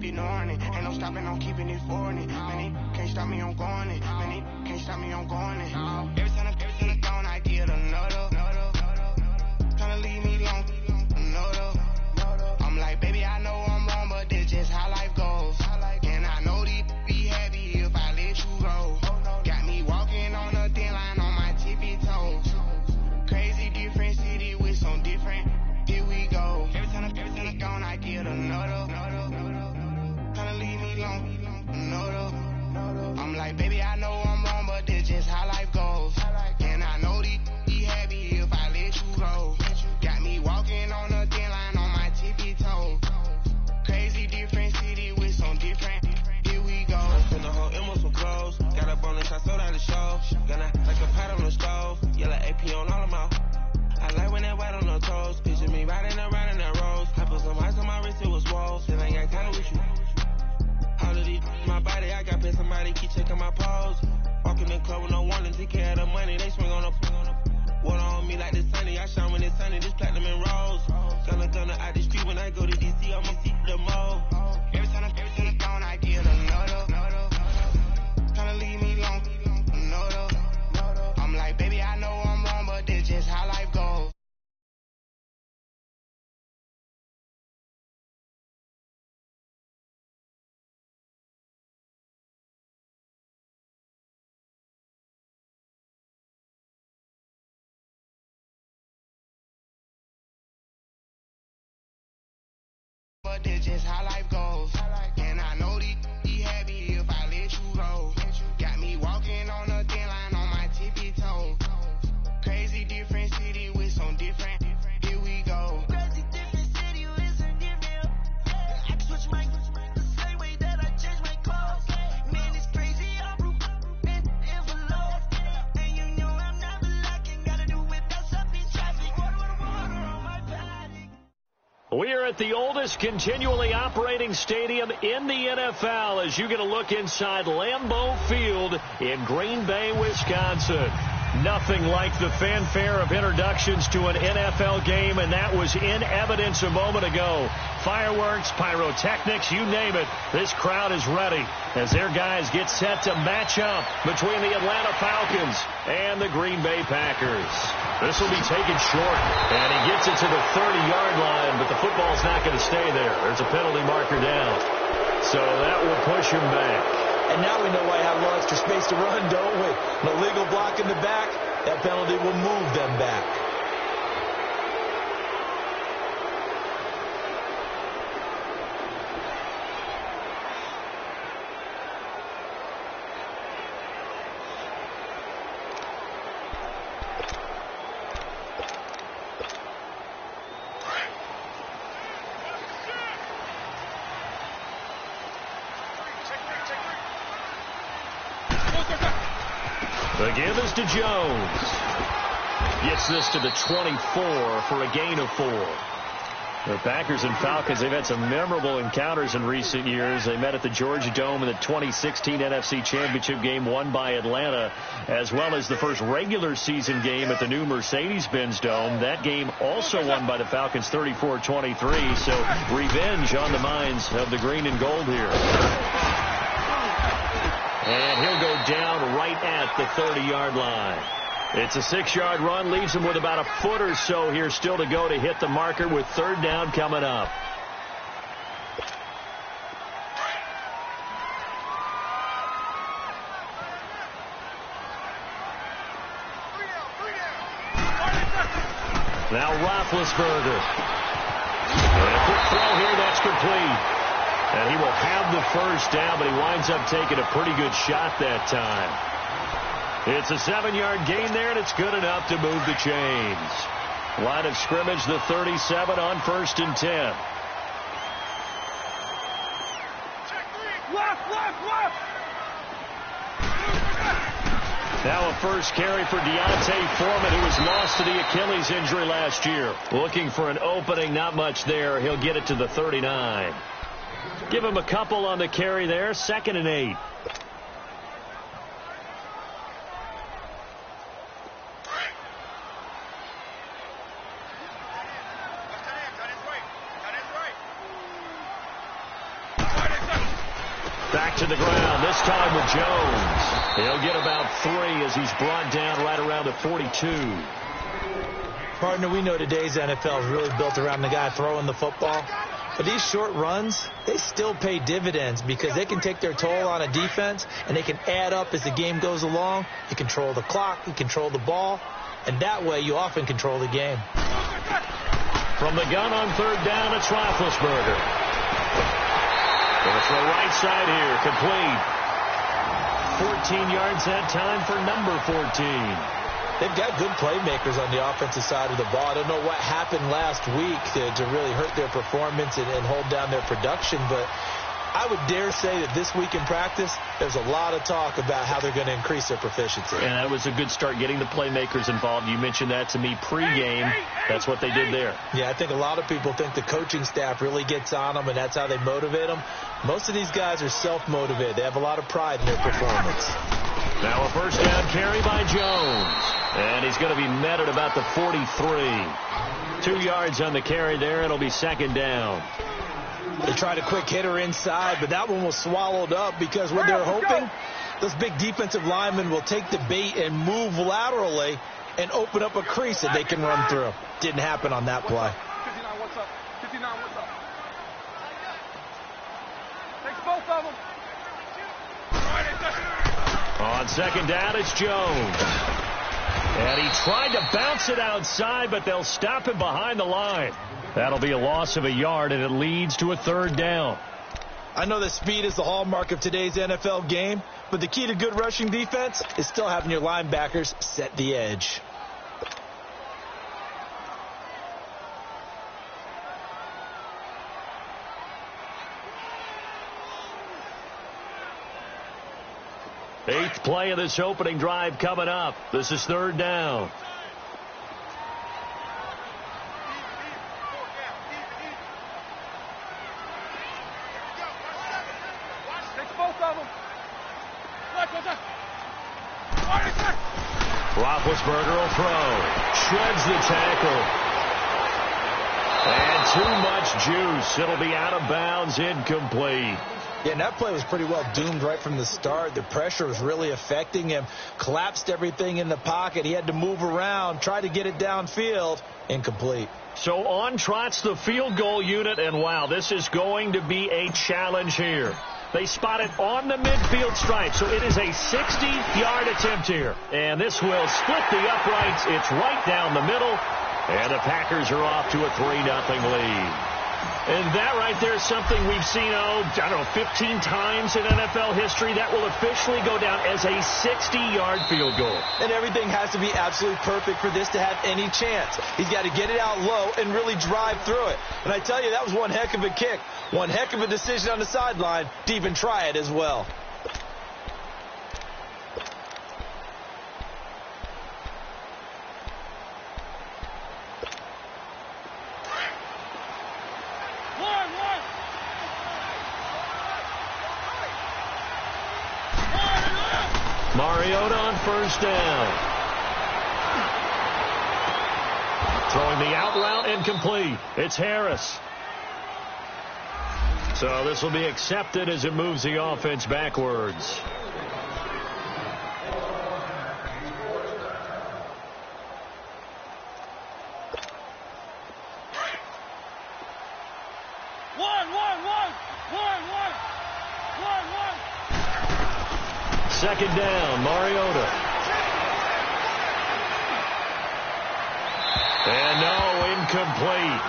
ignoring it. Ain't no stopping, I'm keeping it foreign it. Man, they can't stop me, I'm going it. Man, they can't stop me, I'm going it. Every time I'm gone, I get another. Tryna leave me alone, another. I'm like, baby, I know I'm wrong, but this just how life goes. And I know these be happy if I let you go. Got me walking on a thin line on my tippy toes. Crazy different city with some different. Here we go. Every time I'm gone, I get another. Tryna leave me alone, another. I'm like, baby, I know I'm wrong, but this just how life goes. And I know these be happy if I let you go. Got me walking on a thin line on my tippy toes. Crazy different city with some different. Here we go. Spend the whole M with some clothes. Got up on the top, sold out the show. Gonna like a pot on the stove. Yellow AP on all of my. I like when that white on the toes. Picture me riding around in that rose. I put some ice on my wrist, it was swole. Still ain't got time with you. All of these, my body, I got paid somebody, keep checking my pose. Walking in the club with no warning, take care of the money, they swing on the. Water on me like the sunny, I shine when it's sunny, this platinum and rose. Gonna out the street when I go to DC, I'ma see the mall. Every time I'm gone, I get another. Tryna leave me alone, another. I'm like, baby, I know I'm wrong, but this just how life goes. But this just how life goes. And I know these be happy if I let you go. Got me walking on a thin line on my tippy toes. Crazy different city with some different. Here we go. Crazy different city with some different. I can switch my the same way that I change my clothes. Man, it's crazy. I'm in envelope. And you know I'm not lacking. Gotta do it. That's up in traffic. Water on my paddock. We are at the oldest continually operating stadium in the NFL as you get a look inside Lambeau Field in Green Bay, Wisconsin. Nothing like the fanfare of introductions to an NFL game, and that was in evidence a moment ago. Fireworks, pyrotechnics, you name it. This crowd is ready as their guys get set to match up between the Atlanta Falcons and the Green Bay Packers. This will be taken short, and he gets it to the 30-yard line, but the football's not going to stay there. There's a penalty marker down, so that will push him back. And now we know why I have a little extra space to run, don't we? An illegal block in the back, that penalty will move them back. The give is to Jones. Gets this to the 24 for a gain of 4. The Packers and Falcons, they've had some memorable encounters in recent years. They met at the Georgia Dome in the 2016 NFC Championship game won by Atlanta, as well as the first regular season game at the new Mercedes-Benz Dome. That game also won by the Falcons 34-23, so revenge on the minds of the green and gold here. And he'll go down right at the 30-yard line. It's a 6-yard run, leaves him with about a foot or so here still to go to hit the marker with third down coming up. Now Roethlisberger. And a quick throw here, that's complete. And he will have the first down, but he winds up taking a pretty good shot that time. It's a 7-yard gain there, and it's good enough to move the chains. Line of scrimmage, the 37 on 1st and 10. Now a first carry for Deontay Foreman, who was lost to the Achilles injury last year. Looking for an opening, not much there. He'll get it to the 39. Give him a couple on the carry there. 2nd and 8. Back to the ground, this time with Jones. He'll get about 3 as he's brought down right around the 42. Partner, we know today's NFL is really built around the guy throwing the football. But these short runs, they still pay dividends because they can take their toll on a defense, and they can add up as the game goes along. You control the clock, you control the ball, and that way you often control the game. From the gun on third down, it's Roethlisberger. Going to throw right side here, complete. 14 yards that time for number 14. They've got good playmakers on the offensive side of the ball. I don't know what happened last week to really hurt their performance and hold down their production, but I would dare say that this week in practice, there's a lot of talk about how they're going to increase their proficiency. And that was a good start, getting the playmakers involved. You mentioned that to me pregame. That's what they did there. Yeah, I think a lot of people think the coaching staff really gets on them, and that's how they motivate them. Most of these guys are self-motivated. They have a lot of pride in their performance. Now a first down carry by Jones. And he's going to be met at about the 43. 2 yards on the carry there. It'll be second down. They tried a quick hitter inside, but that one was swallowed up because what they're hoping, those big defensive linemen will take the bait and move laterally and open up a crease that they can run through. Didn't happen on that play. 59, what's up? 59, what's up? Takes both of them. On second down, it's Jones. And he tried to bounce it outside, but they'll stop him behind the line. That'll be a loss of a yard, and it leads to a third down. I know that speed is the hallmark of today's NFL game, but the key to good rushing defense is still having your linebackers set the edge. Eighth play of this opening drive coming up. This is third down. Roethlisberger will throw. Shreds the tackle. And too much juice. It'll be out of bounds, incomplete. Yeah, and that play was pretty well doomed right from the start. The pressure was really affecting him. Collapsed everything in the pocket. He had to move around, try to get it downfield. Incomplete. So on trots the field goal unit, and wow, this is going to be a challenge here. They spot it on the midfield stripe, so it is a 60-yard attempt here. And this will split the uprights. It's right down the middle, and the Packers are off to a 3-0 lead. And that right there is something we've seen, 15 times in NFL history. That will officially go down as a 60-yard field goal. And everything has to be absolutely perfect for this to have any chance. He's got to get it out low and really drive through it. And I tell you, that was one heck of a kick. One heck of a decision on the sideline to even try it as well. Mariota on first down. Throwing the out route incomplete. It's Harris. So this will be accepted as it moves the offense backwards. Second down, Mariota. And no, incomplete.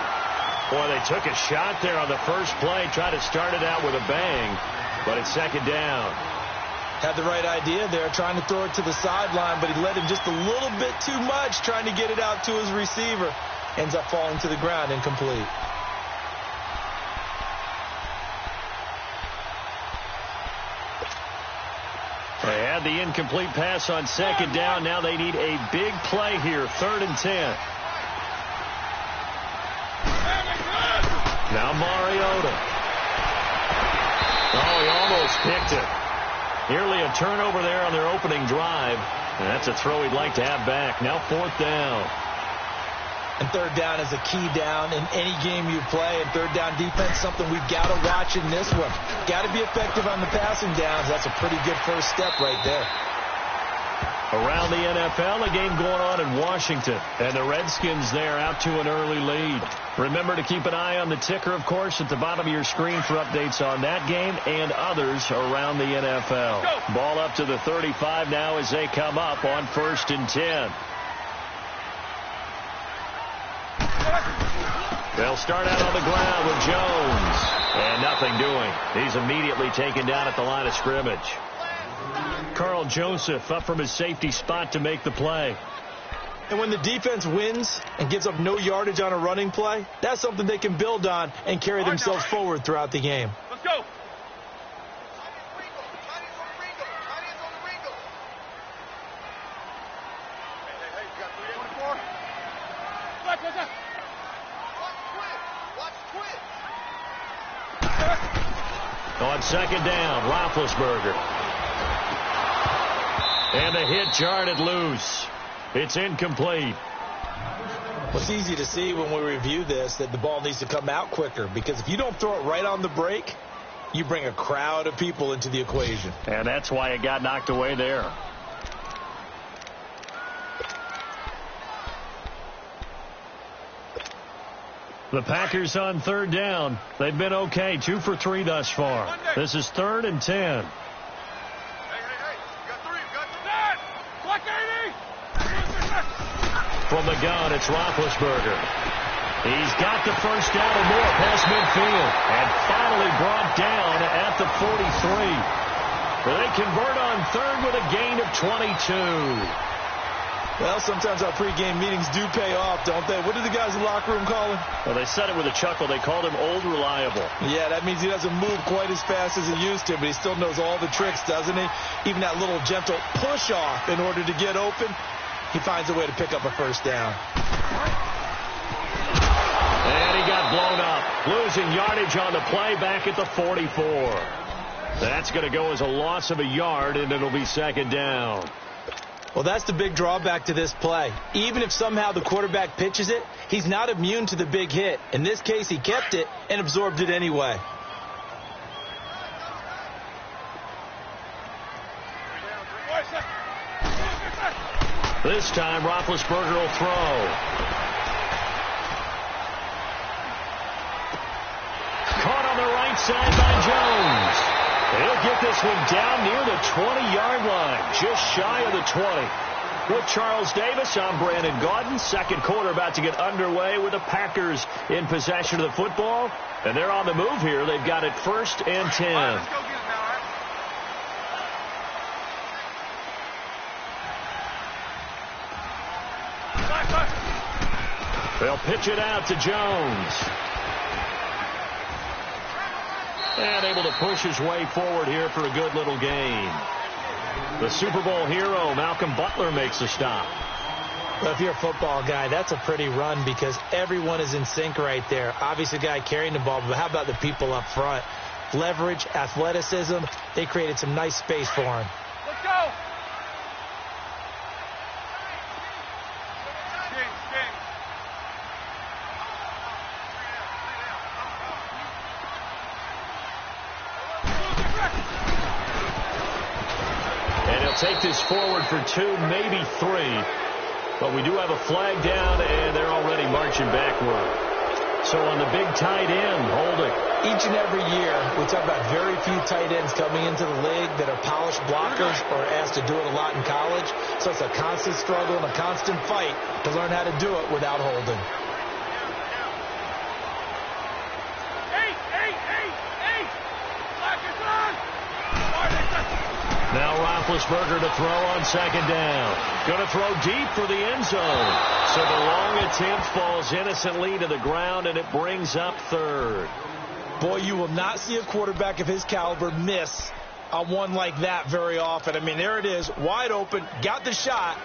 Boy, they took a shot there on the first play, tried to start it out with a bang, but it's second down. Had the right idea there, trying to throw it to the sideline, but he led him just a little bit too much, trying to get it out to his receiver. Ends up falling to the ground, incomplete. They had the incomplete pass on second down. Now they need a big play here, 3rd and 10. Now Mariota. Oh, he almost picked it. Nearly a turnover there on their opening drive. And that's a throw he'd like to have back. Now 4th down. And third down is a key down in any game you play. And third down defense, something we've got to watch in this one. Got to be effective on the passing downs. That's a pretty good first step right there. Around the NFL, a game going on in Washington. And the Redskins there out to an early lead. Remember to keep an eye on the ticker, of course, at the bottom of your screen for updates on that game and others around the NFL. Ball up to the 35 now as they come up on 1st and 10. They'll start out on the ground with Jones. And nothing doing. He's immediately taken down at the line of scrimmage. Carl Joseph up from his safety spot to make the play. And when the defense wins and gives up no yardage on a running play, that's something they can build on and carry themselves forward throughout the game. Let's go. On second down, Roethlisberger. And the hit jarred loose. It's incomplete. Well, it's easy to see when we review this that the ball needs to come out quicker, because if you don't throw it right on the break, you bring a crowd of people into the equation. And that's why it got knocked away there. The Packers on third down. They've been okay. 2 for 3 thus far. This is 3rd and 10. From the gun, it's Roethlisberger. He's got the first down or more past midfield. And finally brought down at the 43. They convert on third with a gain of 22. Well, sometimes our pregame meetings do pay off, don't they? What do the guys in the locker room call him? Well, they said it with a chuckle. They called him Old Reliable. Yeah, that means he doesn't move quite as fast as he used to, but he still knows all the tricks, doesn't he? Even that little gentle push-off in order to get open, he finds a way to pick up a first down. And he got blown up, losing yardage on the play back at the 44. That's going to go as a loss of a yard, and it'll be second down. Well, that's the big drawback to this play. Even if somehow the quarterback pitches it, he's not immune to the big hit. In this case, he kept it and absorbed it anyway. This time, Roethlisberger will throw. Caught on the right side by Jones. He'll get this one down near the 20-yard line, just shy of the 20. With Charles Davis, I'm Brandon Gaudin. Second quarter about to get underway with the Packers in possession of the football. And they're on the move here. They've got it 1st and 10. All right, let's go get it now, all right? They'll pitch it out to Jones. And able to push his way forward here for a good little gain. The Super Bowl hero, Malcolm Butler, makes a stop. Well, if you're a football guy, that's a pretty run because everyone is in sync right there. Obviously, the guy carrying the ball, but how about the people up front? Leverage, athleticism, they created some nice space for him. Let's go. Take this forward for 2, maybe 3. But we do have a flag down, and they're already marching backward. So on the big tight end, holding. Each and every year, we talk about very few tight ends coming into the league that are polished blockers or asked to do it a lot in college. So it's a constant struggle and a constant fight to learn how to do it without holding. Now Roethlisberger to throw on second down. Going to throw deep for the end zone. So the long attempt falls innocently to the ground, and it brings up third. Boy, you will not see a quarterback of his caliber miss on one like that very often. I mean, there it is, wide open, got the shot,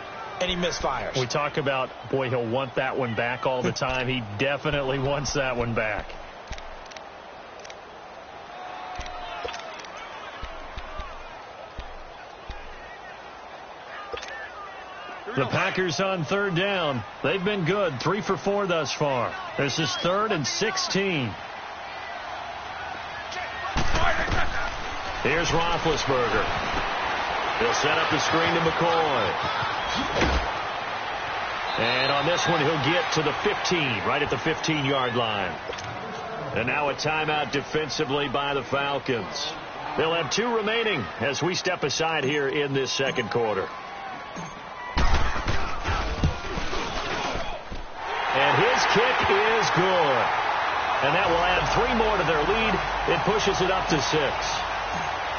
and he misfires. We talk about, boy, he'll want that one back all the time. He definitely wants that one back. Here The Packers on third down. They've been good, 3 for 4 thus far. This is 3rd and 16. Here's Roethlisberger. He'll set up the screen to McCoy. And on this one, he'll get to the 15, right at the 15-yard line. And now a timeout defensively by the Falcons. They'll have 2 remaining as we step aside here in this second quarter. And his kick is good. And that will add 3 more to their lead. It pushes it up to 6.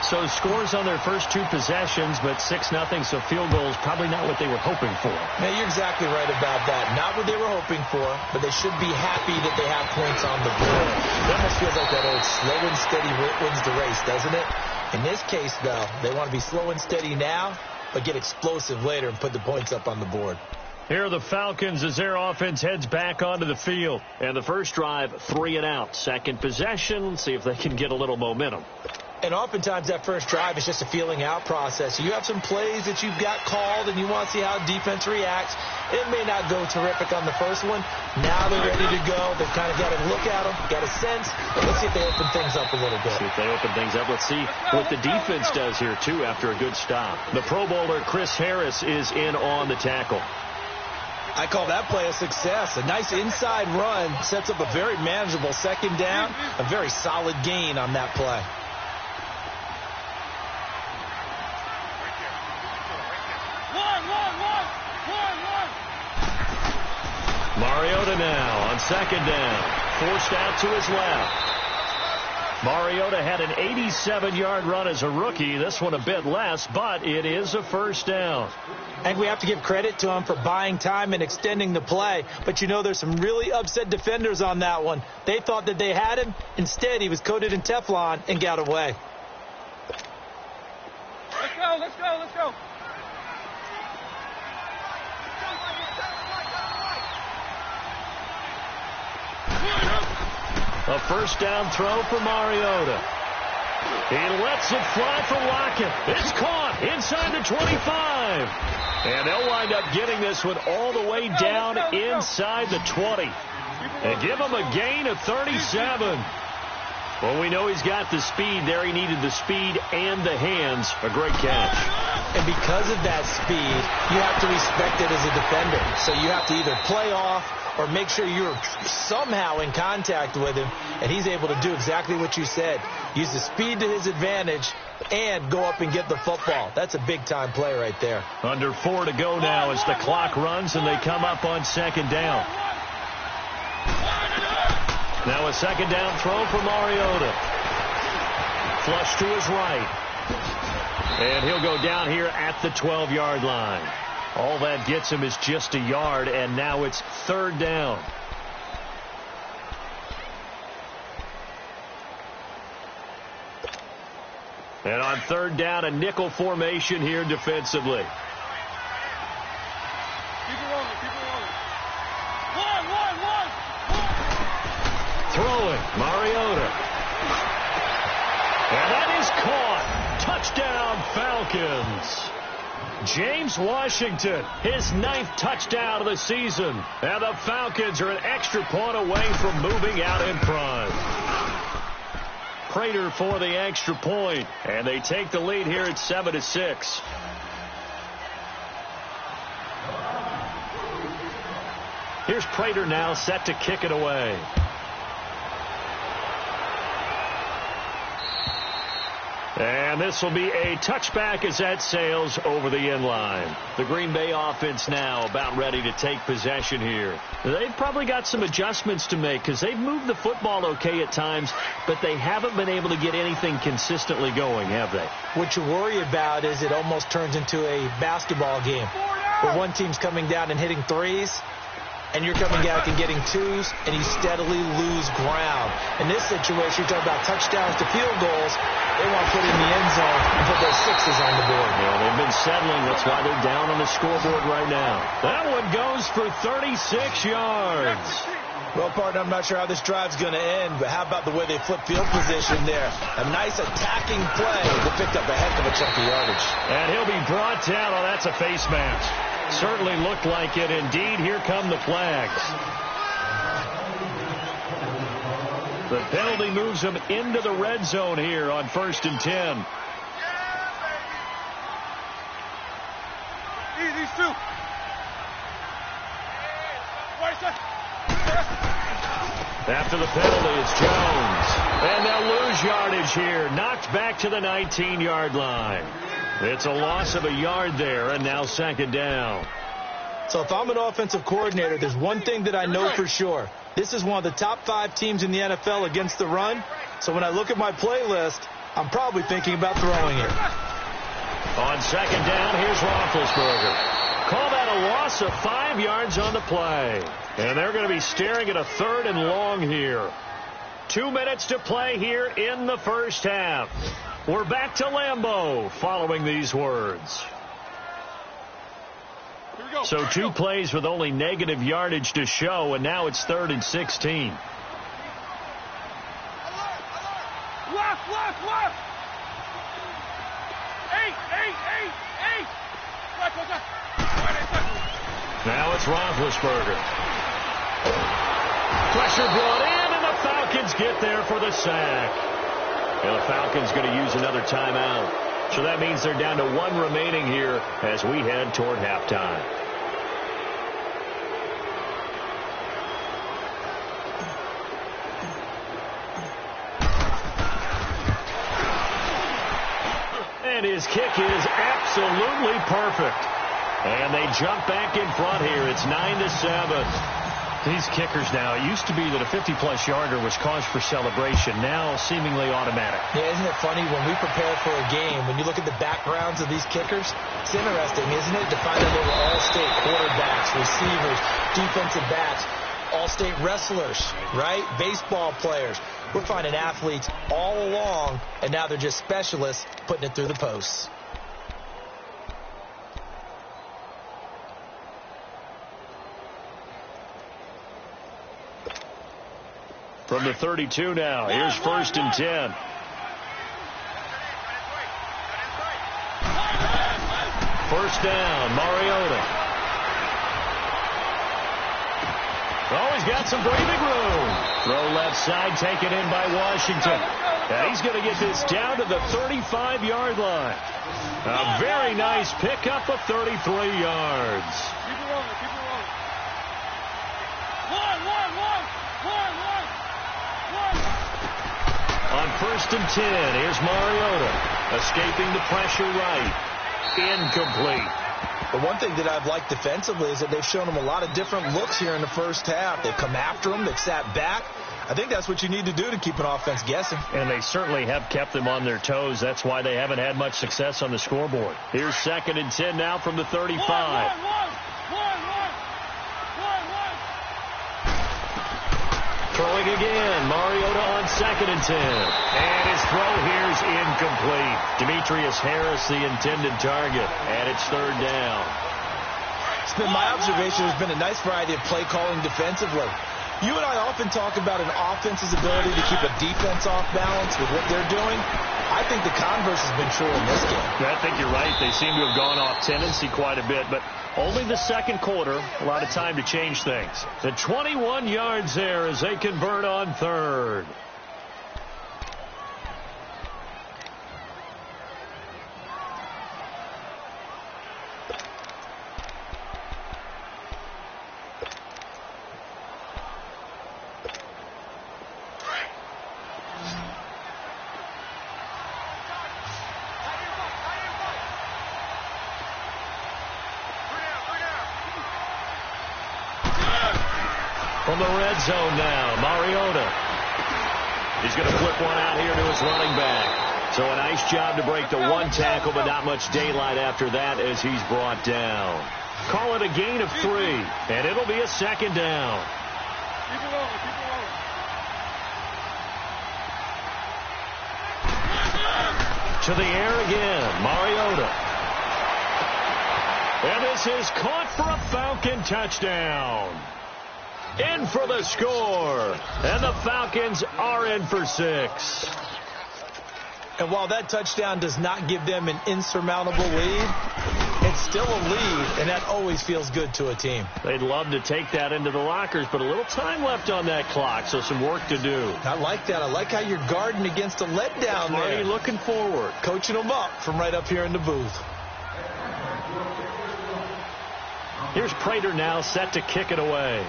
So scores on their first 2 possessions, but 6-0, so field goals probably not what they were hoping for. Yeah, you're exactly right about that. Not what they were hoping for, but they should be happy that they have points on the board. It almost feels like that old slow and steady wins the race, doesn't it? In this case, though, they want to be slow and steady now, but get explosive later and put the points up on the board. Here are the Falcons as their offense heads back onto the field. And the first drive, 3 and out. Second possession, see if they can get a little momentum. And oftentimes that first drive is just a feeling out process. You have some plays that you've got called and you want to see how defense reacts. It may not go terrific on the first one. Now they're ready to go. They've kind of got to look at them, got a sense. And let's see if they open things up a little bit. See if they open things up. Let's see what the defense does here, too, after a good stop. The Pro Bowler, Chris Harris, is in on the tackle. I call that play a success. A nice inside run sets up a very manageable second down. A very solid gain on that play. Mariota now on second down. Forced out to his left. Mariota had an 87-yard run as a rookie. This one a bit less, but it is a first down. And we have to give credit to him for buying time and extending the play. But, you know, there's some really upset defenders on that one. They thought that they had him. Instead, he was coated in Teflon and got away. Let's go, let's go, let's go. A first down throw for Mariota. He lets it fly for Lockett. It's caught inside the 25. And they'll wind up getting this one all the way down inside the 20. And give him a gain of 37. Well, we know he's got the speed there. He needed the speed and the hands. A great catch. And because of that speed, you have to respect it as a defender. So you have to either play off or make sure you're somehow in contact with him, and he's able to do exactly what you said. Use the speed to his advantage and go up and get the football. That's a big-time play right there. Under 4 to go now as the clock runs and they come up on second down. Now a second down throw for Mariota. Flush to his right. And he'll go down here at the 12-yard line. All that gets him is just a yard, and now it's third down. And on third down, a nickel formation here defensively. Keep it rolling, keep it rolling. One. Throwing, Mariota. And that is caught. Touchdown, Falcons. James Washington, his 9th touchdown of the season. And the Falcons are an extra point away from moving out in front. Prater for the extra point. And they take the lead here at 7-6. Here's Prater now set to kick it away. And this will be a touchback as that sails over the end line. The Green Bay offense now about ready to take possession here. They've probably got some adjustments to make because they've moved the football okay at times, but they haven't been able to get anything consistently going, have they? What you worry about is it almost turns into a basketball game where one team's coming down and hitting threes, and you're coming out and getting twos, and you steadily lose ground. In this situation, you're talking about touchdowns to field goals. They want to put in the end zone and put those sixes on the board. Yeah, they've been settling. That's why they're down on the scoreboard right now. That one goes for 36 yards. Well, partner, I'm not sure how this drive's going to end, but how about the way they flip field position there? A nice attacking play that picked up a heck of a chunk of yardage. And he'll be brought down. Oh, that's a face mask. Certainly looked like it. Indeed, here come the flags. The penalty moves them into the red zone here on 1st and 10. These two. After the penalty, it's Jones. And they'll lose yardage here. Knocked back to the 19-yard line. It's a loss of a yard there, and now 2nd down. So if I'm an offensive coordinator, there's one thing that I know for sure. This is one of the top 5 teams in the NFL against the run. So when I look at my playlist, I'm probably thinking about throwing it. On 2nd down, here's Roethlisberger. Call that a loss of 5 yards on the play. And they're going to be staring at a 3rd and long here. 2 minutes to play here in the first half. We're back to Lambeau following these words. So 2 plays with only negative yardage to show, and now it's 3rd and 16. Left. 8. Now it's Roethlisberger. Pressure brought in, and the Falcons get there for the sack. And the Falcons going to use another timeout. So that means they're down to 1 remaining here as we head toward halftime. And his kick is absolutely perfect. And they jump back in front here. It's 9-7. These kickers now, it used to be that a 50-plus yarder was cause for celebration. Now seemingly automatic. Yeah, isn't it funny when we prepare for a game, when you look at the backgrounds of these kickers, it's interesting, isn't it, to find out they were all-state quarterbacks, receivers, defensive backs, all-state wrestlers, right? Baseball players. We're finding athletes all along, and now they're just specialists putting it through the posts. From the 32 now, here's 1st and 10. First down, Mariota. Oh, he's got some breathing room. Throw left side, taken in by Washington. And he's going to get this down to the 35-yard line. A very nice pickup of 33 yards. Keep it rolling. One. On 1st and 10, here's Mariota. Escaping the pressure right. Incomplete. The one thing that I've liked defensively is that they've shown them a lot of different looks here in the first half. They've come after them. They've sat back. I think that's what you need to do to keep an offense guessing. And they certainly have kept them on their toes. That's why they haven't had much success on the scoreboard. Here's 2nd and 10 now from the 35. Throwing again. Mariota on 2nd and 10. And his throw here's incomplete. Demetrius Harris, the intended target. And it's 3rd down. It's been my observation. There's been a nice variety of play calling defensively. You and I often talk about an offense's ability to keep a defense off balance with what they're doing. I think the converse has been true in this game. I think you're right. They seem to have gone off tendency quite a bit, but only the 2nd quarter. A lot of time to change things. The 21 yards there as they convert on 3rd. From the red zone now, Mariota. He's going to flip one out here to his running back. So a nice job to break the 1 tackle, but not much daylight after that as he's brought down. Call it a gain of 3, and it'll be a 2nd down. Keep it rolling. To the air again, Mariota. And this is caught for a Falcon touchdown. In for the score. And the Falcons are in for 6. And while that touchdown does not give them an insurmountable lead, It's still a lead, and that always feels good to a team. They'd love to take that into the lockers, but a little time left on that clock, so some work to do. I like that. I like how you're guarding against a letdown there. Already looking forward. Coaching them up from right up here in the booth. Here's Prater now set to kick it away.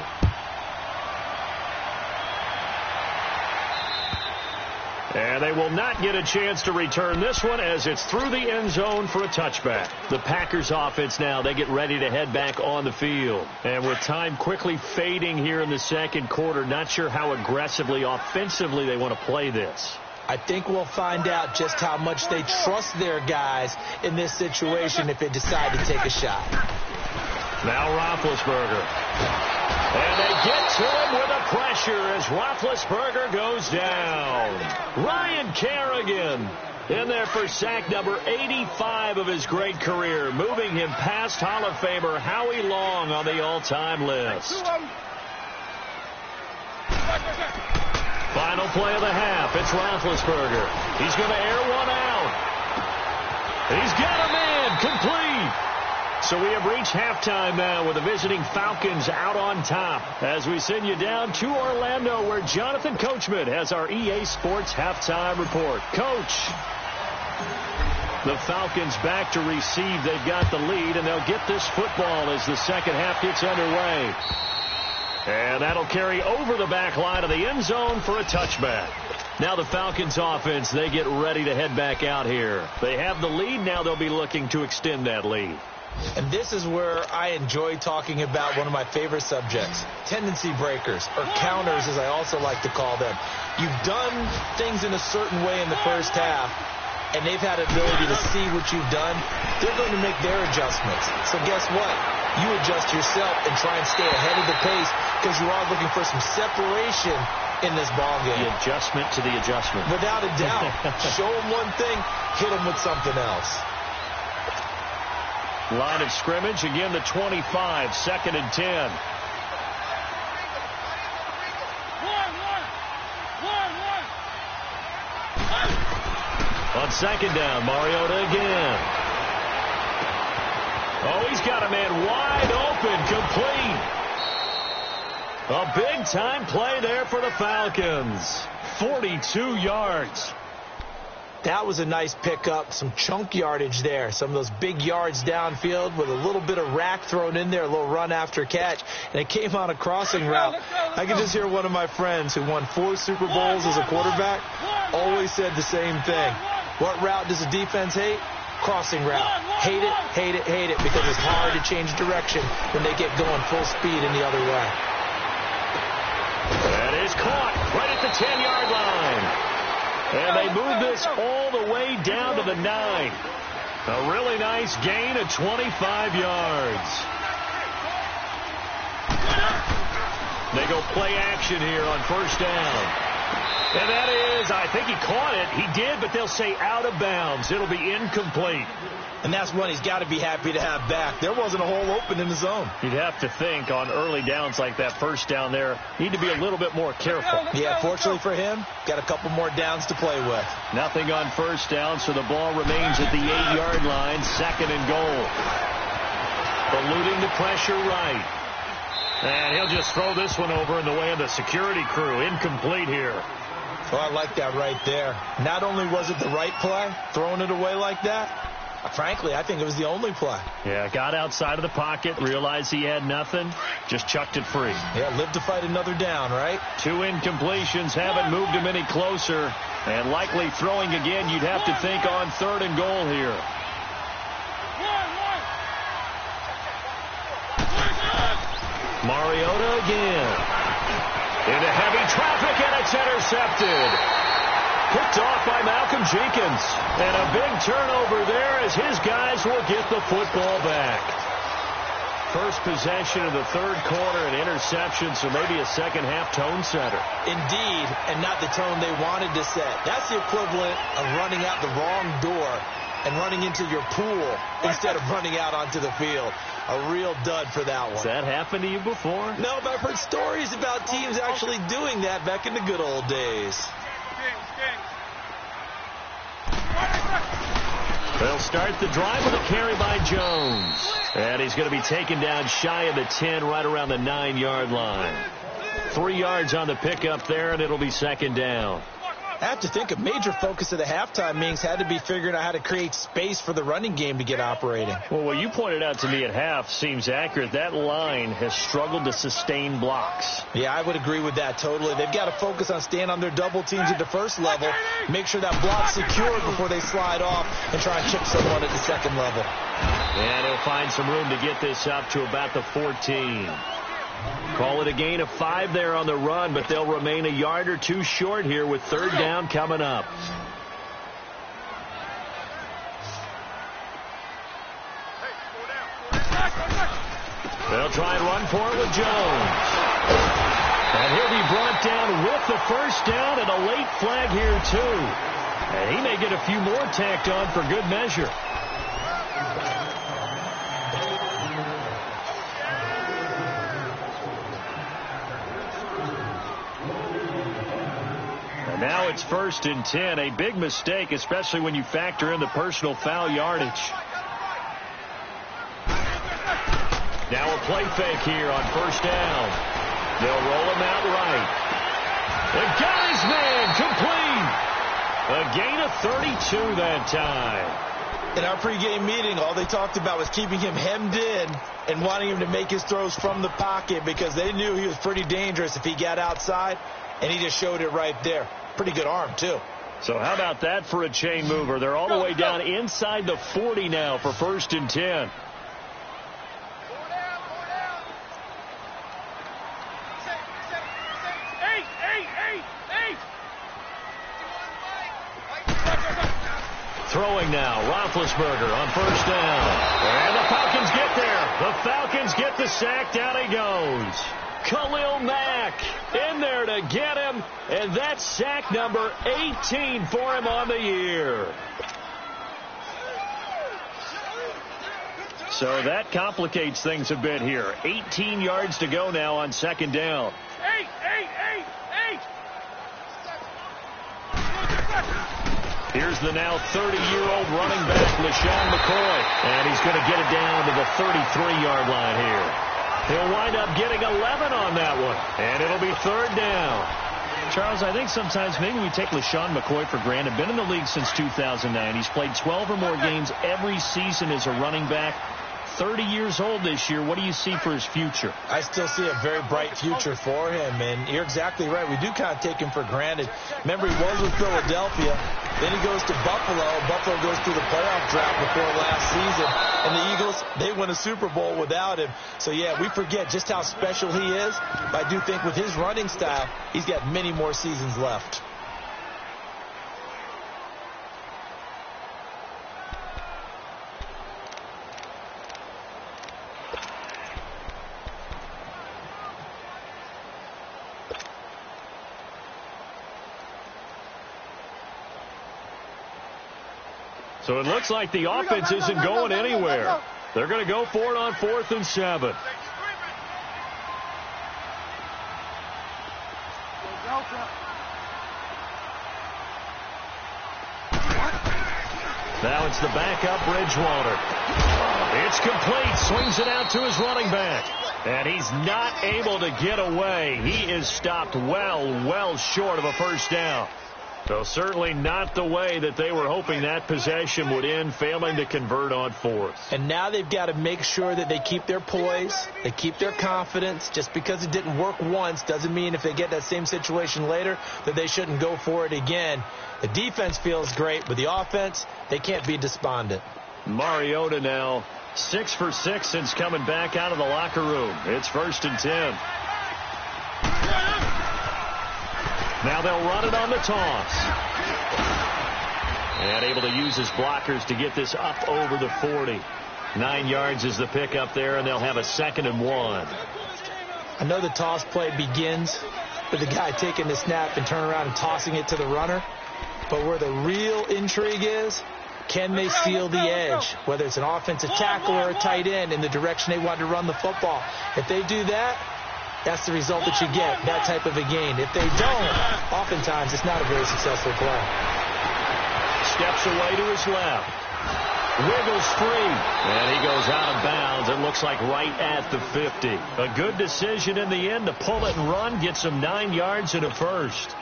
And they will not get a chance to return this one as it's through the end zone for a touchback. The Packers offense now, they get ready to head back on the field. And with time quickly fading here in the second quarter, not sure how aggressively, offensively they want to play this. I think we'll find out just how much they trust their guys in this situation if they decide to take a shot. Now Roethlisberger. And they get to him with a pressure as Roethlisberger goes down. Ryan Kerrigan in there for sack number 85 of his great career, moving him past Hall of Famer Howie Long on the all-time list. Final play of the half. It's Roethlisberger. He's going to air one out. He's got him in. Complete. So we have reached halftime now with the visiting Falcons out on top as we send you down to Orlando where Jonathan Coachman has our EA Sports halftime report. Coach, the Falcons back to receive. They've got the lead, and they'll get this football as the second half gets underway. And that'll carry over the back line of the end zone for a touchback. Now the Falcons offense, they get ready to head back out here. They have the lead. Now they'll be looking to extend that lead. And this is where I enjoy talking about one of my favorite subjects, tendency breakers, or counters as I also like to call them. You've done things in a certain way in the first half, and they've had an ability to see what you've done. They're going to make their adjustments. So guess what? You adjust yourself and try and stay ahead of the pace because you are looking for some separation in this ball game. The adjustment to the adjustment. Without a doubt. Show them one thing, hit them with something else. Line of scrimmage, again the 25, second and 10. On second down, Mariota again. Oh, he's got a man wide open, complete. A big-time play there for the Falcons. 42 yards. That was a nice pickup, some chunk yardage there. Some of those big yards downfield with a little bit of rack thrown in there, a little run after catch. And it came on a crossing route. I can just hear one of my friends who won 4 Super Bowls as a quarterback always said the same thing. What route does a defense hate? Crossing route. Hate it, hate it, hate it, because it's hard to change direction when they get going full speed in the other way. That is caught right at the 10-yard line. And they move this all the way down to the 9. A really nice gain of 25 yards. They go play action here on first down. And that is, I think he caught it. He did, but they'll say out of bounds. It'll be incomplete. And that's one he's got to be happy to have back. There wasn't a hole open in the zone. You'd have to think on early downs like that, first down there, need to be a little bit more careful. Yeah, fortunately for him, got a couple more downs to play with. Nothing on first down, so the ball remains at the 8-yard line, second and goal. Eluding the pressure right. And he'll just throw this one over in the way of the security crew. Incomplete here. Well, I like that right there. Not only was it the right play, throwing it away like that, frankly, I think it was the only play. Yeah, got outside of the pocket, realized he had nothing, just chucked it free. Yeah, lived to fight another down, right? 2 incompletions haven't moved him any closer. And likely throwing again, you'd have to think on third and goal here. Mariota again. Into heavy traffic, and it's intercepted. Picked off by Malcolm Jenkins. And a big turnover there as his guys will get the football back. First possession of the third quarter, an interception, so maybe a second-half tone setter. Indeed, and not the tone they wanted to set. That's the equivalent of running out the wrong door and running into your pool instead of running out onto the field. A real dud for that one. Has that happened to you before? No, but I've heard stories about teams actually doing that back in the good old days. They'll start the drive with a carry by Jones. And he's going to be taken down shy of the 10, right around the 9-yard line. 3 yards on the pickup there, and it'll be second down. I have to think a major focus of the halftime meetings had to be figuring out how to create space for the running game to get operating. Well, what you pointed out to me at half seems accurate. That line has struggled to sustain blocks. Yeah, I would agree with that totally. They've got to focus on staying on their double teams at the first level, make sure that block's secured before they slide off and try and chip someone at the second level. And he'll find some room to get this up to about the 14. Call it a gain of 5 there on the run, but they'll remain a yard or two short here with third down coming up. They'll try and run for it with Jones. And he'll be brought down with the first down and a late flag here, too. And he may get a few more tacked on for good measure. Now it's 1st and 10, a big mistake, especially when you factor in the personal foul yardage. Now a play fake here on first down. They'll roll him out right. They got his man complete. A gain of 32 that time. In our pregame meeting, all they talked about was keeping him hemmed in and wanting him to make his throws from the pocket because they knew he was pretty dangerous if he got outside, and he just showed it right there. Pretty good arm, too. So how about that for a chain mover? They're all the way down inside the 40 now for 1st and 10. Throwing now, Roethlisberger on first down. And the Falcons get there. The Falcons get the sack. Down he goes. Khalil Mack in there to get him, and that's sack number 18 for him on the year. So that complicates things a bit here. 18 yards to go now on second down. Here's the now 30-year-old running back, LaShawn McCoy, and he's going to get it down to the 33-yard line here. He'll wind up getting 11 on that one, and it'll be third down. Charles, I think sometimes maybe we take LaShawn McCoy for granted. Been in the league since 2009. He's played 12 or more games every season as a running back. 30 years old this year. What do you see for his future? I still see a very bright future for him, and you're exactly right. We do kind of take him for granted. Remember, he was with Philadelphia. Then he goes to Buffalo. Buffalo goes through the playoff drought before last season. And the Eagles, they win a Super Bowl without him. So, yeah, we forget just how special he is. But I do think with his running style, he's got many more seasons left. So it looks like the offense isn't going anywhere. They're going to go for it on 4th and 7. Now it's the backup Bridgewater. It's complete. Swings it out to his running back. And he's not able to get away. He is stopped well short of a first down. So certainly not the way that they were hoping that possession would end, failing to convert on 4th. And now they've got to make sure that they keep their poise, they keep their confidence. Just because it didn't work once doesn't mean if they get that same situation later that they shouldn't go for it again. The defense feels great, but the offense, they can't be despondent. Mariota now 6 for 6 since coming back out of the locker room. It's 1st and 10. Now they'll run it on the toss. And able to use his blockers to get this up over the 40. 9 yards is the pickup there, and they'll have a 2nd and 1. I know the toss play begins with the guy taking the snap and turning around and tossing it to the runner. But where the real intrigue is, can they seal the edge, whether it's an offensive tackle or a tight end, in the direction they want to run the football? If they do that, that's the result that you get, that type of a gain. If they don't, oftentimes it's not a very successful play. Steps away to his left. wiggles free, and he goes out of bounds. It looks like right at the 50. A good decision in the end to pull it and run, get some 9 yards and a first.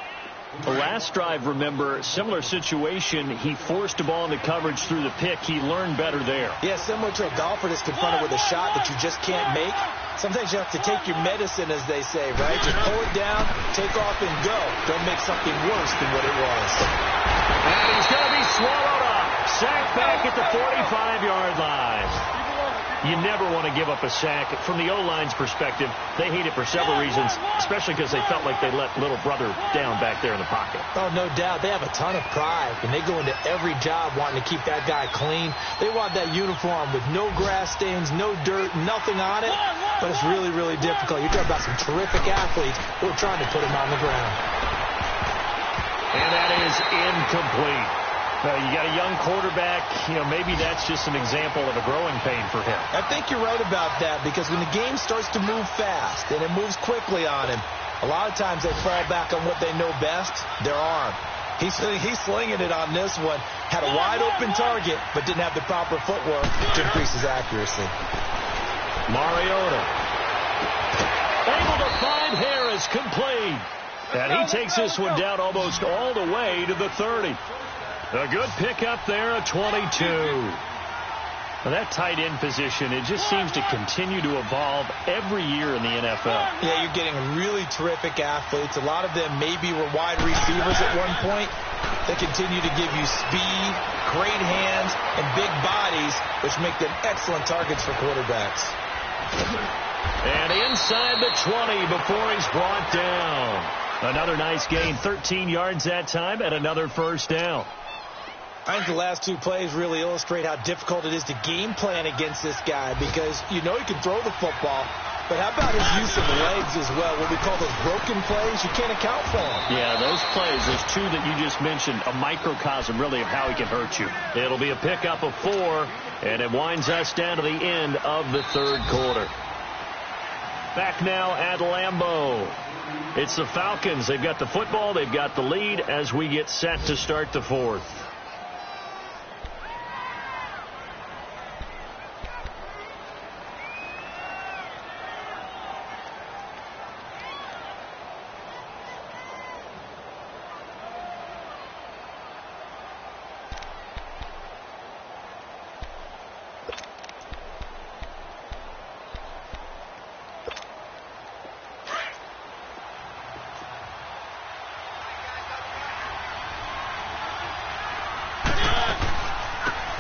The last drive, remember, similar situation. He forced the ball into coverage through the pick. He learned better there. Yeah, similar to a golfer that's confronted with a shot that you just can't make. Sometimes you have to take your medicine, as they say, right? Just pull it down, take off, and go. Don't make something worse than what it was. And he's going to be swallowed up. Sacked back at the 45-yard line. You never want to give up a sack. From the O-line's perspective, they hate it for several reasons, especially because they felt like they let little brother down back there in the pocket. Oh, no doubt. They have a ton of pride, and they go into every job wanting to keep that guy clean. They want that uniform with no grass stains, no dirt, nothing on it, but it's really, really difficult. You're talking about some terrific athletes who are trying to put him on the ground. And that is incomplete. You got a young quarterback, maybe that's just an example of a growing pain for him. I think you're right about that, because when the game starts to move fast and it moves quickly on him, a lot of times they fall back on what they know best, their arm. He's slinging it on this one. Had a wide-open target, but didn't have the proper footwork to increase his accuracy. Mariota. Able to find Harris, complete. And he takes this one down almost all the way to the 30. A good pickup there, a 22. Now that tight end position, it just seems to continue to evolve every year in the NFL. Yeah, you're getting really terrific athletes. A lot of them maybe were wide receivers at one point. They continue to give you speed, great hands, and big bodies, which make them excellent targets for quarterbacks. And inside the 20 before he's brought down. Another nice gain, 13 yards that time, and another first down. I think the last 2 plays really illustrate how difficult it is to game plan against this guy, because you know he can throw the football, but how about his use of legs as well? What we call those broken plays, you can't account for them. Yeah, those plays, those 2 that you just mentioned, a microcosm really of how he can hurt you. It'll be a pickup of 4, and it winds us down to the end of the third quarter. Back now at Lambeau. It's the Falcons. They've got the football, they've got the lead as we get set to start the fourth.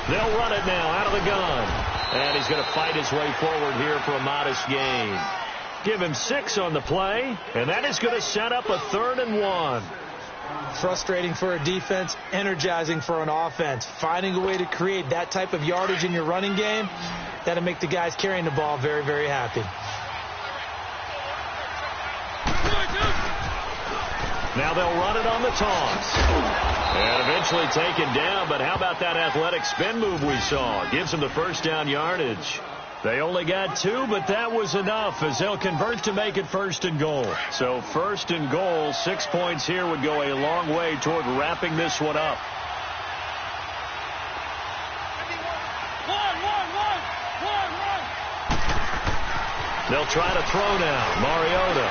They'll run it now out of the gun. And he's going to fight his way forward here for a modest gain. Give him 6 on the play, and that is going to set up a 3rd and 1. Frustrating for a defense, energizing for an offense. Finding a way to create that type of yardage in your running game, that'll make the guys carrying the ball very, very happy. Now they'll run it on the toss. And eventually taken down, but how about that athletic spin move we saw? Gives them the first down yardage. They only got 2, but that was enough as they'll convert to make it 1st and goal. So 1st and goal, 6 points here would go a long way toward wrapping this one up. They'll try to throw now. Mariota.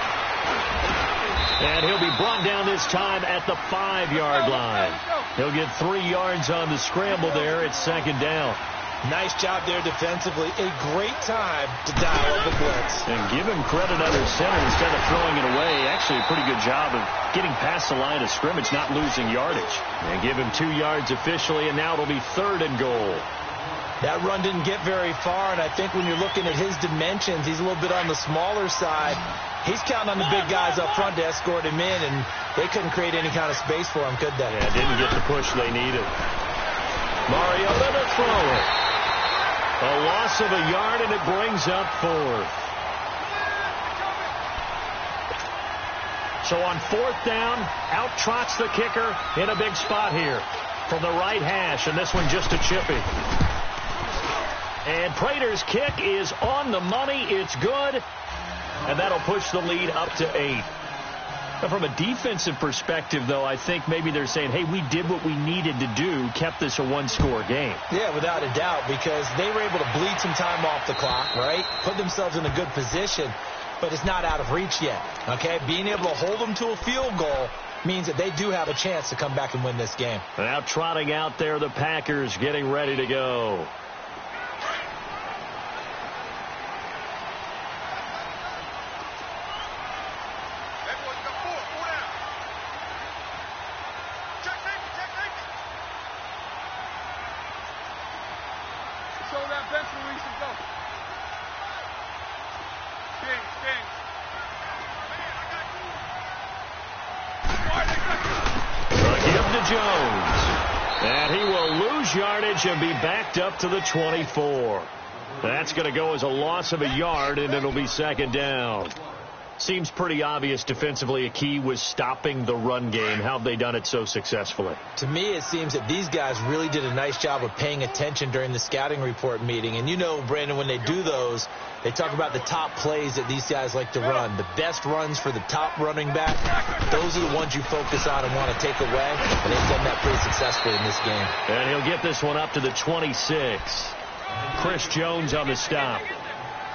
And he'll be brought down this time at the 5-yard line. He'll get 3 yards on the scramble there. It's 2nd down. Nice job there defensively. A great time to dial up the blitz. And give him credit under center instead of throwing it away. Actually, a pretty good job of getting past the line of scrimmage, not losing yardage. And give him 2 yards officially, and now it'll be 3rd and goal. That run didn't get very far, and I think when you're looking at his dimensions, he's a little bit on the smaller side. He's counting on the big guys up front to escort him in, and they couldn't create any kind of space for him, could they? Yeah, didn't get the push they needed. Mariota to throw it. A loss of a yard, and it brings up 4th. So on 4th down, out trots the kicker in a big spot here from the right hash, and this one just a chippy. And Prater's kick is on the money. It's good. And that'll push the lead up to 8. From a defensive perspective, though, I think maybe they're saying, hey, we did what we needed to do, kept this a one-score game. Yeah, without a doubt, because they were able to bleed some time off the clock, right? Put themselves in a good position, but it's not out of reach yet, okay? Being able to hold them to a field goal means that they do have a chance to come back and win this game. Now trotting out there, the Packers getting ready to go. Yardage and be backed up to the 24. That's going to go as a loss of a yard, and it'll be second down. Seems pretty obvious defensively a key was stopping the run game. How have they done it so successfully? To me, it seems that these guys really did a nice job of paying attention during the scouting report meeting. And you know, Brandon, when they do those, they talk about the top plays that these guys like to run. The best runs for the top running back, those are the ones you focus on and want to take away. And they've done that pretty successfully in this game. And he'll get this one up to the 26. Chris Jones on the stop.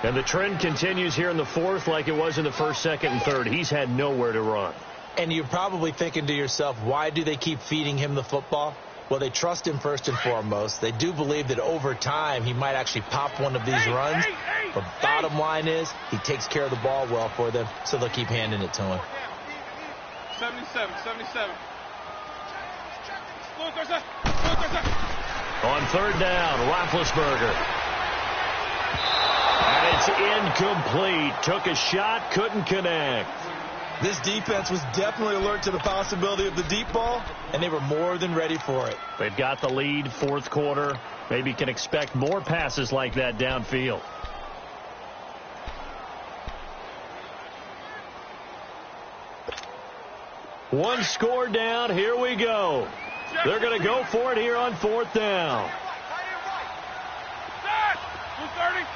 And the trend continues here in the fourth like it was in the first, second, and third. He's had nowhere to run. And you're probably thinking to yourself, why do they keep feeding him the football? Well, they trust him first and foremost. They do believe that over time he might actually pop one of these runs. But bottom line is he takes care of the ball well for them, so they'll keep handing it to him. 77. On third down, Roethlisberger. And it's incomplete. Took a shot, couldn't connect. This defense was definitely alert to the possibility of the deep ball, and they were more than ready for it. They've got the lead, fourth quarter. Maybe can expect more passes like that downfield. One score down. Here we go. They're going to go for it here on fourth down. 230.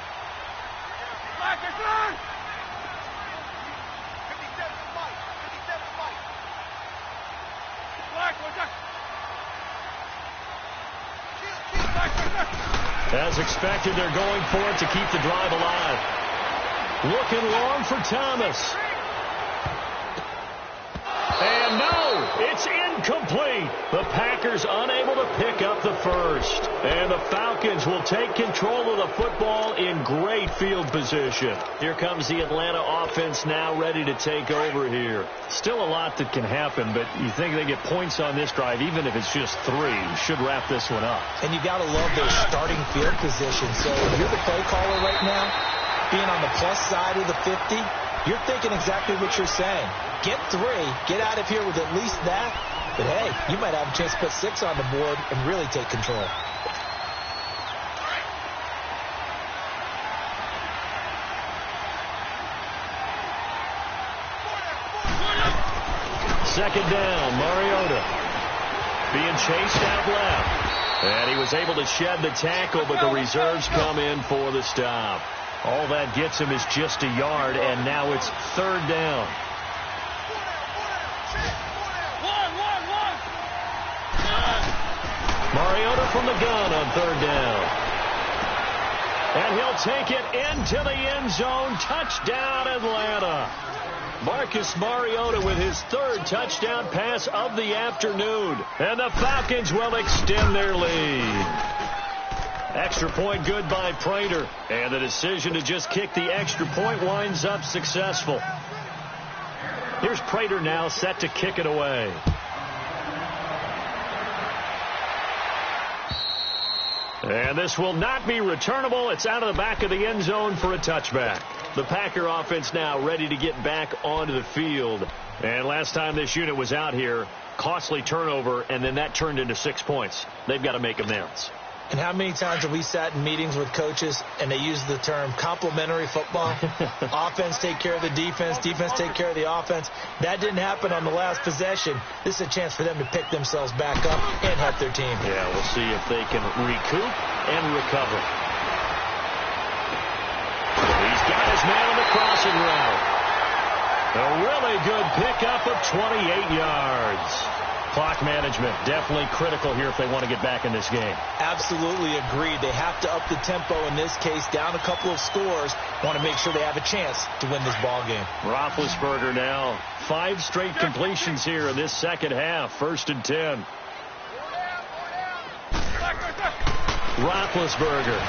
As expected, they're going for it to keep the drive alive. Looking long for Thomas. And no, it's incomplete. The Packers unable to pick up the first. And the Falcons will take control of the football in great field position. Here comes the Atlanta offense now ready to take over here. Still a lot that can happen, but you think they get points on this drive, even if it's just 3, should wrap this one up. And you got to love their starting field position. So if you're the play caller right now, being on the plus side of the 50, you're thinking exactly what you're saying. Get 3, get out of here with at least that. But, hey, you might have a chance to put 6 on the board and really take control. Second down, Mariota being chased out left. And he was able to shed the tackle, but the reserves come in for the stop. All that gets him is just a yard, and now it's third down. Mariota from the gun on third down. And he'll take it into the end zone. Touchdown, Atlanta. Marcus Mariota with his third touchdown pass of the afternoon. And the Falcons will extend their lead. Extra point good by Prater. And the decision to just kick the extra point winds up successful. Here's Prater now set to kick it away. And this will not be returnable. It's out of the back of the end zone for a touchback. The Packer offense now ready to get back onto the field. And last time this unit was out here, costly turnover, and then that turned into 6 points. They've got to make amends. And how many times have we sat in meetings with coaches and they use the term complementary football? Offense take care of the defense, defense take care of the offense. That didn't happen on the last possession. This is a chance for them to pick themselves back up and help their team. Yeah, we'll see if they can recoup and recover. He's got his man on the crossing route. A really good pickup of 28 yards. Clock management definitely critical here if they want to get back in this game. Absolutely agreed. They have to up the tempo in this case, down a couple of scores. Want to make sure they have a chance to win this ball game. Roethlisberger now 5 straight completions here in this second half. 1st and 10. Roethlisberger.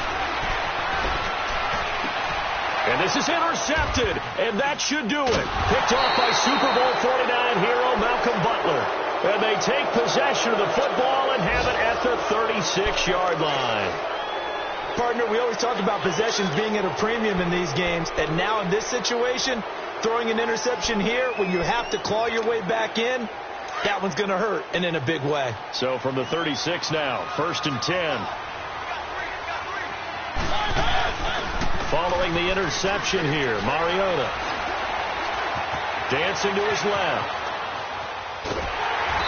And this is intercepted, and that should do it. Picked off by Super Bowl 49 hero Malcolm Butler. And they take possession of the football and have it at the 36-yard line. Partner, we always talk about possessions being at a premium in these games, and now in this situation, throwing an interception here when you have to claw your way back in, that one's going to hurt, and in a big way. So from the 36 now, 1st and 10. Following the interception here, Mariota. Dancing to his left.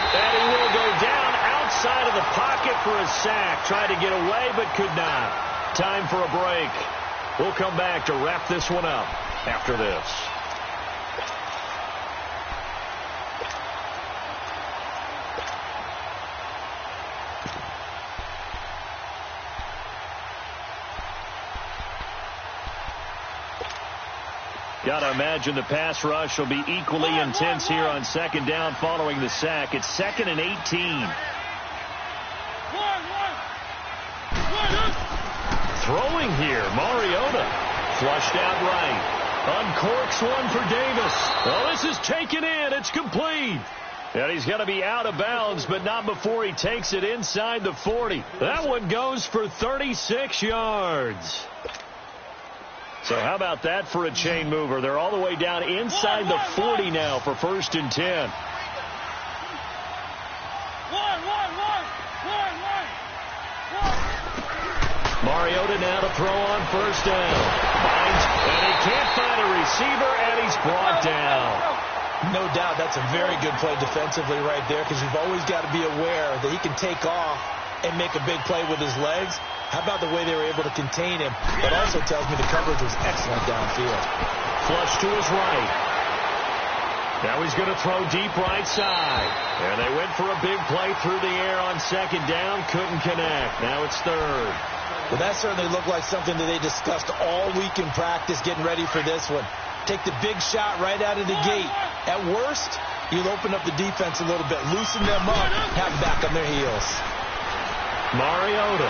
And he will go down outside of the pocket for a sack. Tried to get away, but could not. Time for a break. We'll come back to wrap this one up after this. Got to imagine the pass rush will be equally intense here on 2nd down following the sack. It's 2nd and 18. Throwing here, Mariota. Flushed out right. Uncorks one for Davis. Well, this is taken in. It's complete. And he's going to be out of bounds, but not before he takes it inside the 40. That one goes for 36 yards. So how about that for a chain mover? They're all the way down inside the 40 now for 1st and 10. Mariota now to throw on 1st down. Finds, and he can't find a receiver, and he's brought down. No doubt that's a very good play defensively right there, because you've always got to be aware that he can take off and make a big play with his legs. How about the way they were able to contain him? That also tells me the coverage was excellent downfield. Flush to his right. Now he's going to throw deep right side. And they went for a big play through the air on 2nd down. Couldn't connect. Now it's 3rd. Well, that certainly looked like something that they discussed all week in practice, getting ready for this one. Take the big shot right out of the gate. At worst, you'll open up the defense a little bit, loosen them up, have them back on their heels. Mariota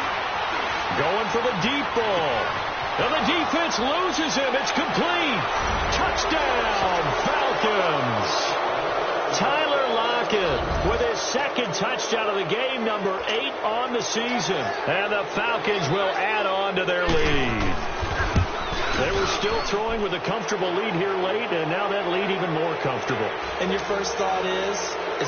going for the deep ball. And the defense loses him. It's complete. Touchdown, Falcons. Tyler Lockett with his 2nd touchdown of the game, number 8 on the season. And the Falcons will add on to their lead. They were still throwing with a comfortable lead here late, and now that lead even more comfortable. And your first thought is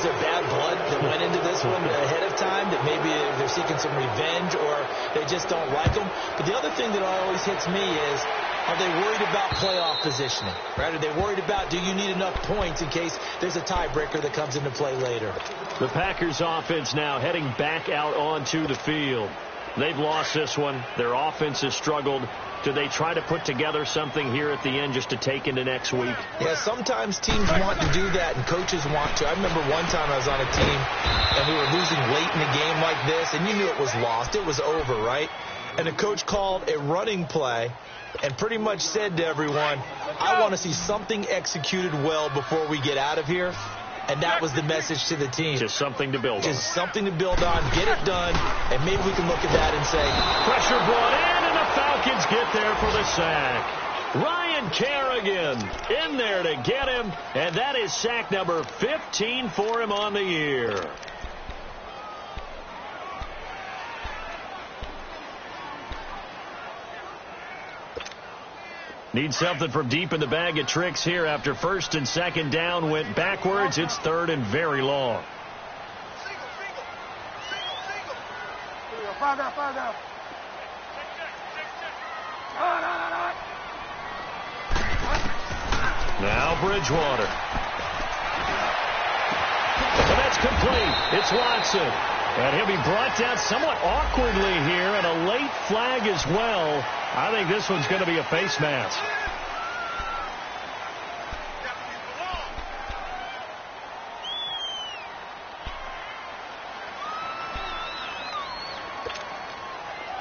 there bad blood that went into this one ahead of time, that maybe they're seeking some revenge or they just don't like them? But the other thing that always hits me is, are they worried about playoff positioning? Right? Are they worried about, do you need enough points in case there's a tiebreaker that comes into play later? The Packers offense now heading back out onto the field. They've lost this one. Their offense has struggled. Do they try to put together something here at the end just to take into next week? Yeah, sometimes teams want to do that and coaches want to. I remember one time I was on a team and we were losing late in a game like this, and you knew it was lost. It was over, right? And the coach called a running play and pretty much said to everyone, I want to see something executed well before we get out of here. And that was the message to the team. Just something to build on. Just something to build on, get it done, and maybe we can look at that and say, pressure brought in, and the Falcons get there for the sack. Ryan Kerrigan in there to get him, and that is sack number 15 for him on the year. Need something from deep in the bag of tricks here after 1st and 2nd down went backwards. It's 3rd and very long. Now Bridgewater. And that's complete. It's Watson. And he'll be brought down somewhat awkwardly here, and a late flag as well. I think this one's going to be a face mask.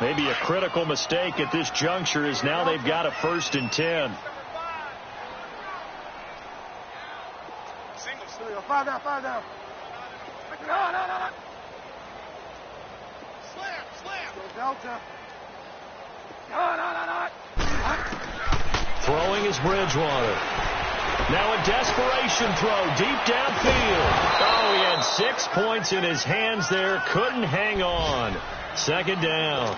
Maybe a critical mistake at this juncture is now they've got a 1st and 10. Five down. No. Slam. Go Delta. No. Throwing is Bridgewater. Now a desperation throw deep downfield. Oh, he had 6 points in his hands there. Couldn't hang on. 2nd down.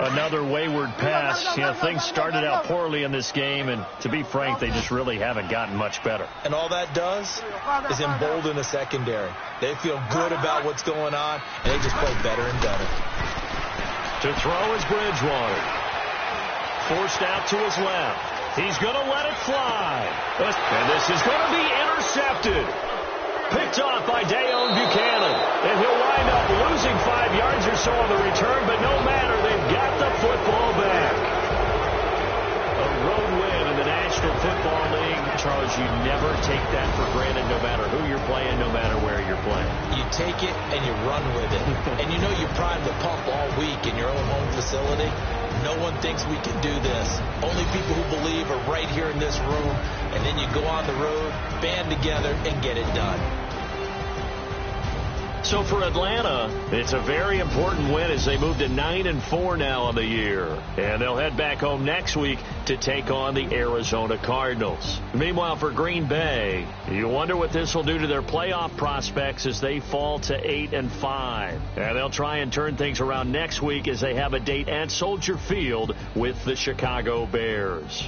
Another wayward pass. You know, things started out poorly in this game, and to be frank, they just really haven't gotten much better. And all that does is embolden the secondary. They feel good about what's going on, and they just play better and better. To throw is Bridgewater. Forced out to his left. He's going to let it fly. And this is going to be intercepted. Picked off by Dayon Buchanan. And he'll wind up losing 5 yards or so on the return, but no matter, they've got the football back. A road win in the National Football League. Charles, you never take that for granted no matter who you're playing, no matter where you're playing. You take it and you run with it. And you know you primed the pump all week in your own home facility. No one thinks we can do this. Only people who believe are right here in this room. And then you go on the road, band together, and get it done. So for Atlanta, it's a very important win as they move to 9-4 now on the year. And they'll head back home next week to take on the Arizona Cardinals. Meanwhile, for Green Bay, you wonder what this will do to their playoff prospects as they fall to 8-5. And they'll try and turn things around next week as they have a date at Soldier Field with the Chicago Bears.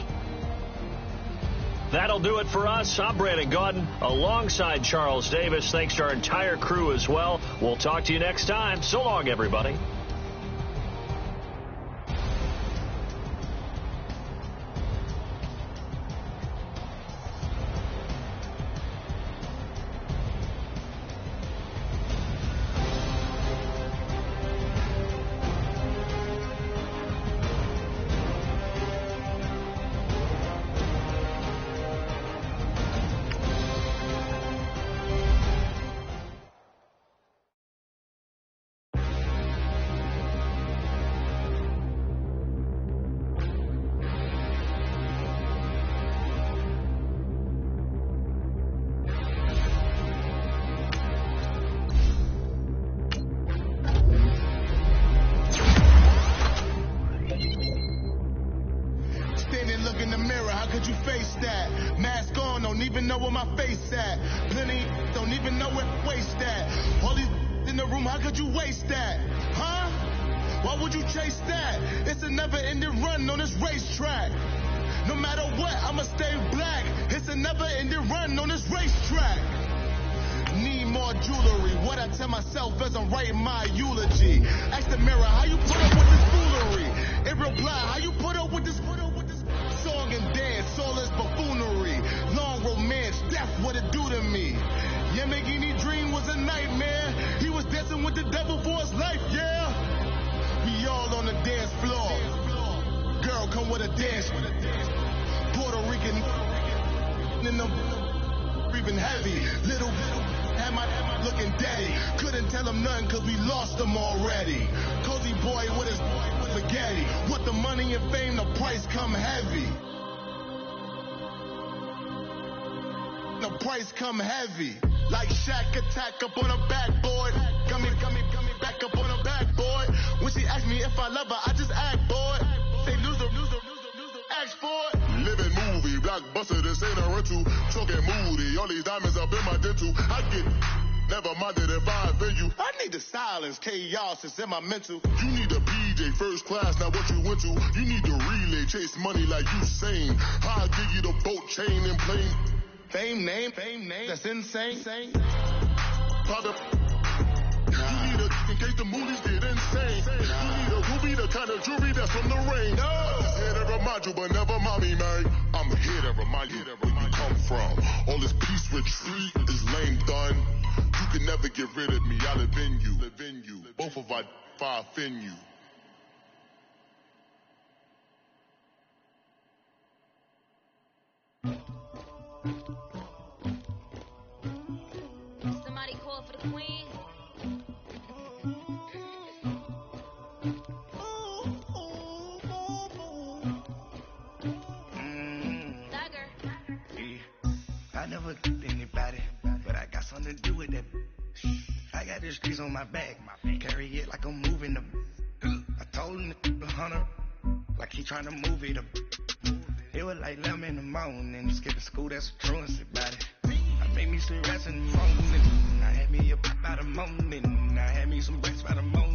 That'll do it for us. I'm Brandon Gaudin alongside Charles Davis. Thanks to our entire crew as well. We'll talk to you next time. So long, everybody. Come heavy, like Shaq attack up on a backboard. Got me back up on a backboard. When she asked me if I love her, I just act bored. Say loser, ask for it. Living movie, blockbuster, this ain't a rental. Talking moody, all these diamonds up in my dental. I get never minded if I offend you. I need the silence, chaos is in my mental. You need a PJ first class, not what you went to. You need the relay, chase money like you sane. I'll give you the boat, chain, and plane. Fame name, that's insane. Product. You need a in case the movies get insane. You need a ruby, the kind of jewelry that's from the rain. I'm here to remind you, but never mind me, man. I'm here to remind you where you come from. All this peace retreat is lame done. You can never get rid of me. I live in you. Both of our fire fin you. Somebody call for the queen. He tryna move it up. It was like 11 in the morning. Skipping school, that's a truancy about it. I made me some rest in the morning. I had me up by the morning. I had me some rest by the morning.